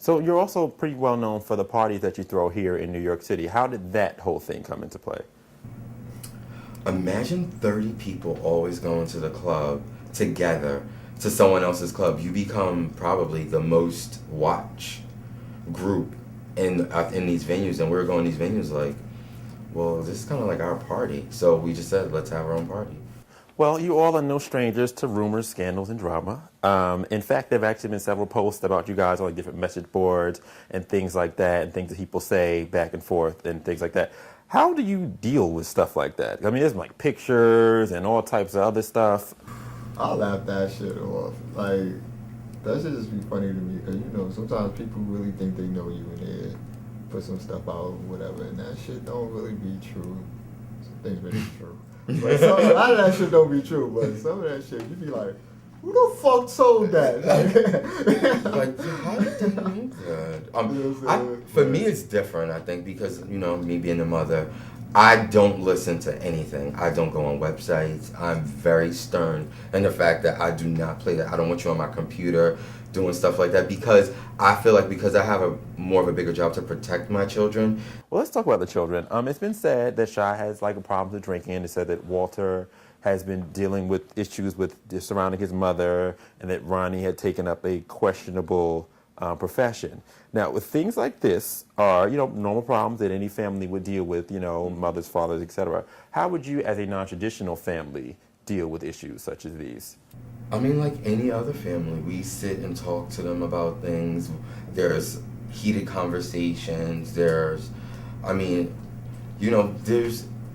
So you're also pretty well known for the parties that you throw here in New York City. How did that whole thing come into play? Imagine 30 people always going to the club together to someone else's club. You become probably the most watched group in these venues, and we were going to these venues like, well, this is kind of like our party. So we just said, let's have our own party. Well, you all are no strangers to rumors, scandals, and drama. In fact, there have actually been several posts about you guys on like different message boards and things like that, and things that people say back and forth and things like that. How do you deal with stuff like that? I mean, there's like pictures and all types of other stuff. I laugh that shit off. Like, that shit just be funny to me because, you know, sometimes people really think they know you and they put some stuff out or whatever, and that shit don't really be true. Some things may be true. But a lot of that shit don't be true, but some of that shit, you be like, who the fuck told that? Like, how did they know that? For me, it's different, I think, because, you know, me being a mother, I don't listen to anything. I don't go on websites. I'm very stern in the fact that I do not play that. I don't want you on my computer doing stuff like that because I feel like because I have a more of a bigger job to protect my children. Well, let's talk about the children. It's been said that Shy has like a problem with drinking. It said that Walter has been dealing with issues with surrounding his mother, and that Ronnie had taken up a questionable profession. Now, with things like this are, you know, normal problems that any family would deal with, you know, mothers, fathers, etc. How would you, as a non-traditional family, deal with issues such as these? I mean, like any other family, we sit and talk to them about things. There's heated conversations. I mean, you know,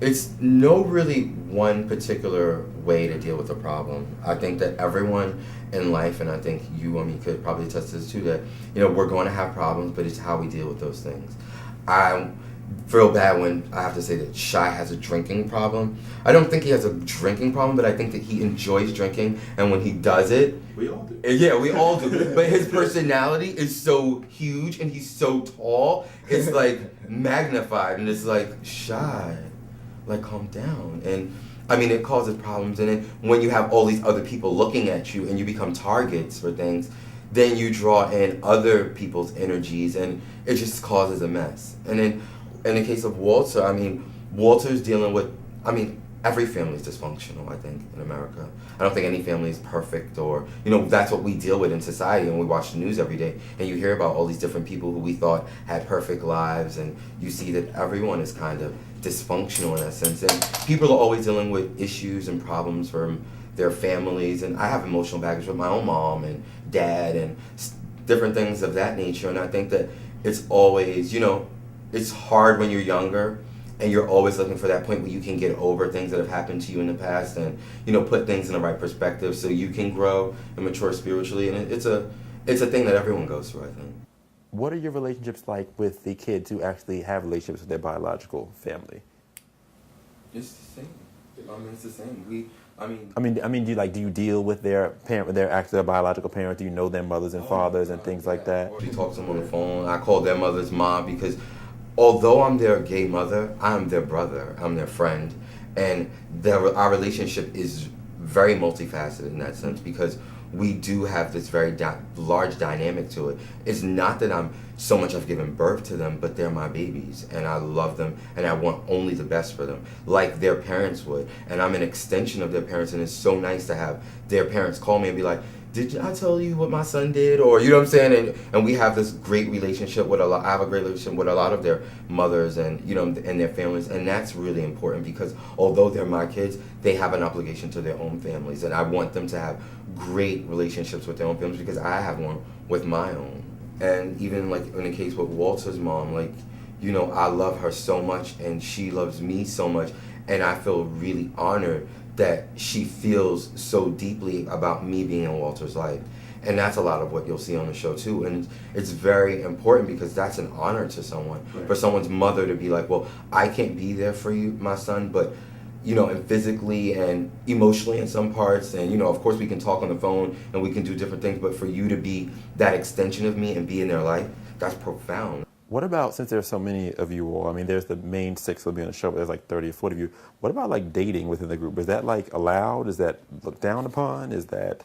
it's no really one particular way to deal with a problem. I think that everyone in life, and I think you and me could probably attest to this too, that, you know, we're going to have problems, but it's how we deal with those things. I feel bad when I have to say that Shy has a drinking problem. I don't think he has a drinking problem, but I think that he enjoys drinking, and when he does it, We all do. yeah, we all do. But his personality is so huge, and he's so tall. It's like magnified, and it's like, Shy, like, calm down. And I mean, it causes problems, and then when you have all these other people looking at you and you become targets for things, then you draw in other people's energies, and it just causes a mess. And then in the case of Walter, I mean, Walter's dealing with, I mean, every family is dysfunctional, I think, in America. I don't think any family is perfect, or, you know, that's what we deal with in society, and we watch the news every day, and you hear about all these different people who we thought had perfect lives, and you see that everyone is kind of dysfunctional in that sense, and people are always dealing with issues and problems from their families, and I have emotional baggage with my own mom and dad and different things of that nature, and I think that it's always, you know, it's hard when you're younger, and you're always looking for that point where you can get over things that have happened to you in the past, and, you know, put things in the right perspective so you can grow and mature spiritually, and it's a thing that everyone goes through, I think. What are your relationships like with the kids who actually have relationships with their biological family? It's the same. I mean, it's the same. Do you deal with their parent, with their actual biological parents? Do you know their mothers and fathers and things like that? We talk to them on the phone. I call their mother's mom because although I'm their gay mother, I'm their brother. I'm their friend, and our relationship is very multifaceted in that sense because we do have this very large dynamic to it. It's not that I'm so much I've given birth to them, but they're my babies, and I love them, and I want only the best for them, like their parents would. And I'm an extension of their parents, and it's so nice to have their parents call me and be like, did I tell you what my son did? Or, you know what I'm saying? And we have this great relationship with I have a great relationship with a lot of their mothers and, you know, and their families. And that's really important because although they're my kids, they have an obligation to their own families. And I want them to have great relationships with their own families because I have one with my own. And even like in the case with Walter's mom, like, you know, I love her so much and she loves me so much. And I feel really honored that she feels so deeply about me being in Walter's life. And that's a lot of what you'll see on the show too. And it's very important because that's an honor to someone, right. For someone's mother to be like, well, I can't be there for you, my son, but, you know, and physically and emotionally in some parts. And, you know, of course we can talk on the phone and we can do different things, but for you to be that extension of me and be in their life, that's profound. What about, since there's so many of you all, I mean, there's the main 6 will be on the show, but there's like 30 or 40 of you. What about like dating within the group? Is that like allowed? Is that looked down upon? Is that,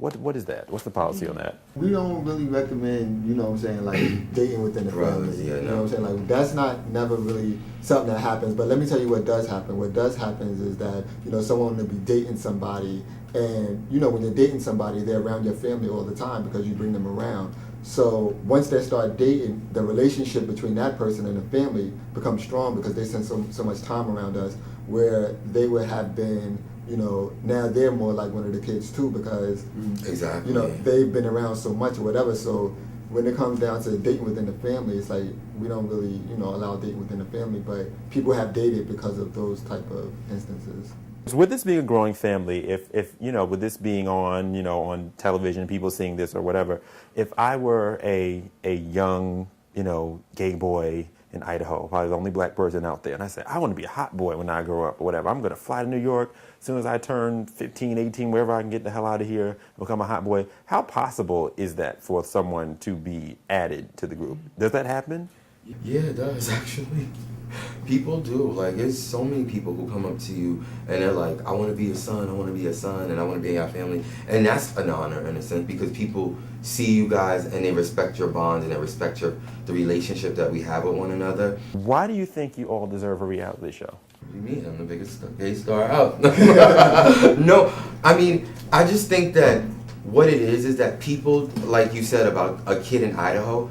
What is that? What's the policy on that? We don't really recommend, you know what I'm saying, like dating within the Brothers, family. yeah, You no. know what I'm saying? Like that's not never really something that happens. But let me tell you what does happen. What does happen is that, you know, someone will be dating somebody, and you know when you're dating somebody, they're around your family all the time because you bring them around. So once they start dating, the relationship between that person and the family becomes strong because they spend so much time around us, where they would have been, you know, now they're more like one of the kids too because, Exactly. you know, they've been around so much or whatever. So when it comes down to dating within the family, it's like we don't really, you know, allow dating within the family, but people have dated because of those type of instances. So with this being a growing family, if you know, with this being on, you know, on television, people seeing this or whatever, if I were a young, you know, gay boy in Idaho, probably the only black person out there, and I said, I want to be a hot boy when I grow up or whatever, I'm going to fly to New York as soon as I turn 15, 18, wherever I can get the hell out of here, become a hot boy. How possible is that for someone to be added to the group? Does that happen? Yeah, it does actually. People do. Like, there's so many people who come up to you and they're like, I want to be your son, I want to be your son, and I want to be in your family. And that's an honor in a sense because people see you guys and they respect your bond and they respect the relationship that we have with one another. Why do you think you all deserve a reality show? What do you mean? I'm the biggest gay star out. No, I mean, I just think that what it is that people, like you said about a kid in Idaho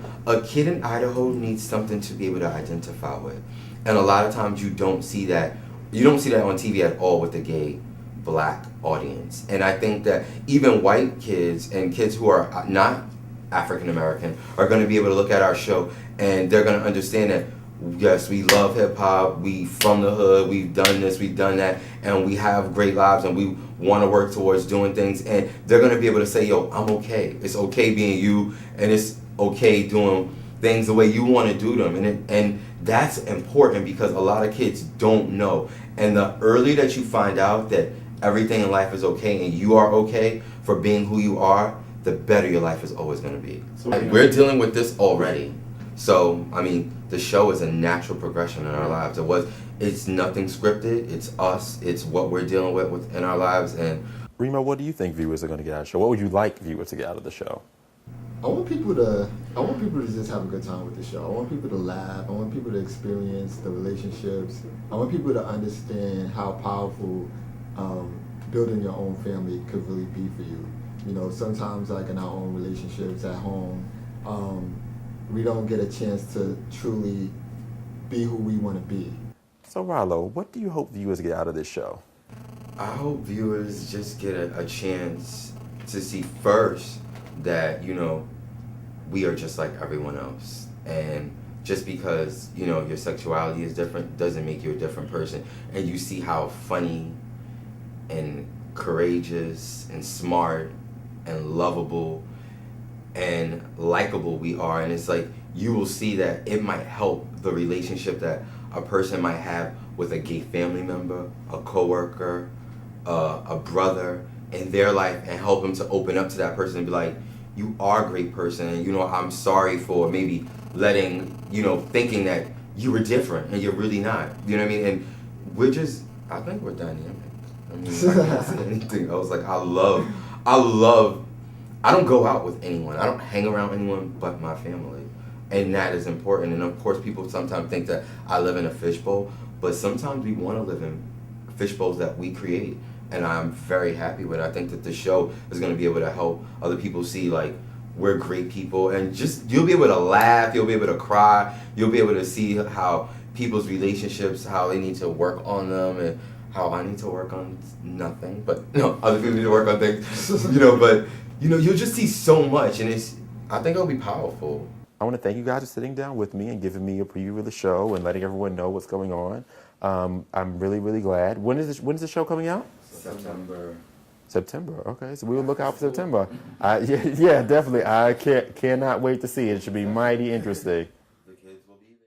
needs something to be able to identify with. And a lot of times you don't see that on TV at all with the gay black audience. And I think that even white kids and kids who are not African American are going to be able to look at our show and they're going to understand that yes, we love hip hop, we from the hood, we've done this, we've done that, and we have great lives and we want to work towards doing things, and they're going to be able to say, yo, I'm okay. It's okay being you, and it's okay doing things the way you want to do them. And that's important because a lot of kids don't know. And the earlier that you find out that everything in life is okay and you are okay for being who you are, the better your life is always going to be. We're dealing with this already. So, I mean, the show is a natural progression in our lives. It's nothing scripted. It's us. It's what we're dealing with in our lives. And Remo, what do you think viewers are going to get out of the show? What would you like viewers to get out of the show? I want people to just have a good time with the show. I want people to laugh. I want people to experience the relationships. I want people to understand how powerful building your own family could really be for you. You know, sometimes like in our own relationships at home, we don't get a chance to truly be who we want to be. So Rollo, what do you hope viewers get out of this show? I hope viewers just get a chance to see first that, you know, we are just like everyone else. And just because, you know, your sexuality is different doesn't make you a different person. And you see how funny and courageous and smart and lovable and likable we are. And it's like, you will see that it might help the relationship that a person might have with a gay family member, a coworker, a brother in their life, and help them to open up to that person and be like, you are a great person, and you know, I'm sorry for maybe letting, you know, thinking that you were different and you're really not. You know what I mean? And I think we're dynamic. I mean, I can't say anything. I was like, I don't go out with anyone. I don't hang around anyone but my family. And that is important. And of course, people sometimes think that I live in a fishbowl, but sometimes we want to live in fishbowls that we create. And I'm very happy with it. I think that the show is going to be able to help other people see, like, we're great people. And just, you'll be able to laugh, you'll be able to cry, you'll be able to see how people's relationships, how they need to work on them, and how I need to work on nothing. But, you know, other people need to work on things, you know, but, you know, you'll just see so much. And I think it'll be powerful. I want to thank you guys for sitting down with me and giving me a preview of the show and letting everyone know what's going on. I'm really, really glad. When is the show coming out? September. Okay, so we will look out for September. Yeah, definitely. I cannot wait to see it. It should be mighty interesting.